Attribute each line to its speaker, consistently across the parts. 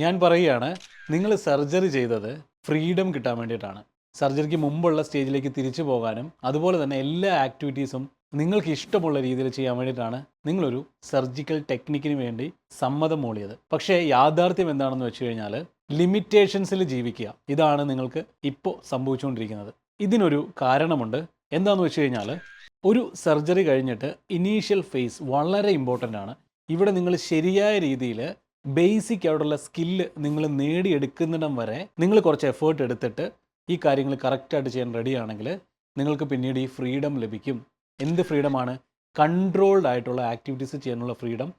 Speaker 1: ഞാൻ പറയുകയാണ്, നിങ്ങൾ സർജറി ചെയ്തത് ഫ്രീഡം കിട്ടാൻ വേണ്ടിയിട്ടാണ്. സർജറിക്ക് മുമ്പുള്ള സ്റ്റേജിലേക്ക് തിരിച്ചു പോകാനും അതുപോലെ തന്നെ എല്ലാ ആക്ടിവിറ്റീസും നിങ്ങൾക്ക് ഇഷ്ടമുള്ള രീതിയിൽ ചെയ്യാൻ വേണ്ടിയിട്ടാണ് നിങ്ങളൊരു സർജിക്കൽ ടെക്നിക്കിന് വേണ്ടി സമ്മതം മൂളിയത്. പക്ഷേ യാഥാർത്ഥ്യം എന്താണെന്ന് വെച്ച് കഴിഞ്ഞാൽ ലിമിറ്റേഷൻസിൽ ജീവിക്കുക. ഇതാണ് നിങ്ങൾക്ക് ഇപ്പോൾ സംഭവിച്ചുകൊണ്ടിരിക്കുന്നത്. ഇതിനൊരു കാരണമുണ്ട്. എന്താണെന്ന് വെച്ച് കഴിഞ്ഞാൽ ഒരു സർജറി കഴിഞ്ഞിട്ട് ഇനീഷ്യൽ ഫേസ് വളരെ ഇമ്പോർട്ടൻ്റ് ആണ്. ഇവിടെ നിങ്ങൾ ശരിയായ രീതിയിൽ ബേസിക് ആയിട്ടുള്ള സ്കില്ല് നിങ്ങൾ നേടിയെടുക്കുന്നിടം വരെ നിങ്ങൾ കുറച്ച് എഫേർട്ട് എടുത്തിട്ട് ഈ കാര്യങ്ങൾ കറക്റ്റായിട്ട് ചെയ്യാൻ റെഡിയാണെങ്കിൽ നിങ്ങൾക്ക് പിന്നീട് ഈ ഫ്രീഡം ലഭിക്കും. എന്ത് ഫ്രീഡമാണ്? കൺട്രോൾഡ് ആയിട്ടുള്ള ആക്ടിവിറ്റീസ് ചെയ്യാനുള്ള ഫ്രീഡം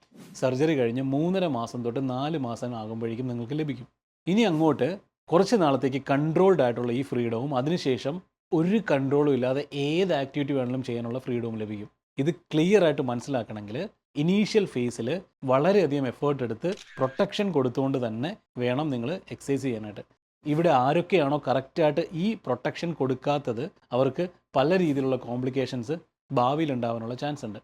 Speaker 1: സർജറി കഴിഞ്ഞ് 3.5 മാസം തൊട്ട് 4 മാസം ആകുമ്പോഴേക്കും നിങ്ങൾക്ക് ലഭിക്കും. ഇനി അങ്ങോട്ട് കുറച്ച് നാളത്തേക്ക് കൺട്രോൾഡ് ആയിട്ടുള്ള ഈ ഫ്രീഡവും അതിനുശേഷം ഒരു കൺട്രോളും ഇല്ലാതെ ഏത് ആക്ടിവിറ്റി വേണമെങ്കിലും ചെയ്യാനുള്ള ഫ്രീഡവും ലഭിക്കും. ഇത് ക്ലിയർ ആയിട്ട് മനസ്സിലാക്കണമെങ്കിൽ ഇനീഷ്യൽ ഫേസിൽ വളരെയധികം എഫേർട്ട് എടുത്ത് പ്രൊട്ടക്ഷൻ കൊടുത്തുകൊണ്ട് തന്നെ വേണം നിങ്ങൾ എക്സസൈസ് ചെയ്യാനായിട്ട്. ഇവിടെ ആരൊക്കെയാണോ കറക്റ്റായിട്ട് ഈ പ്രൊട്ടക്ഷൻ കൊടുക്കാത്തത് അവർക്ക് പല രീതിയിലുള്ള കോംപ്ലിക്കേഷൻസ് ഭാവിയിൽ ഉണ്ടാകാനുള്ള ചാൻസ് ഉണ്ട്.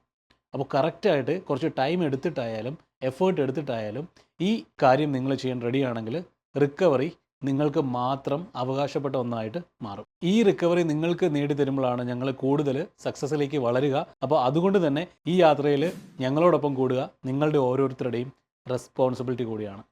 Speaker 1: അപ്പോൾ കറക്റ്റായിട്ട് കുറച്ച് ടൈം എടുത്തിട്ടായാലും എഫേർട്ട് എടുത്തിട്ടായാലും ഈ കാര്യം നിങ്ങൾ ചെയ്യാൻ റെഡിയാണെങ്കിൽ റിക്കവറി നിങ്ങൾക്ക് മാത്രം അവകാശപ്പെട്ട ഒന്നായിട്ട് മാറും. ഈ റിക്കവറി നിങ്ങൾക്ക് നേടിത്തരുമ്പോഴാണ് ഞങ്ങൾ കൂടുതൽ സക്സസ്സിലേക്ക് വളരുക. അപ്പോൾ അതുകൊണ്ട് തന്നെ ഈ യാത്രയിൽ ഞങ്ങളോടൊപ്പം കൂടുക നിങ്ങളുടെ ഓരോരുത്തരുടെയും റെസ്പോൺസിബിലിറ്റി കൂടിയാണ്.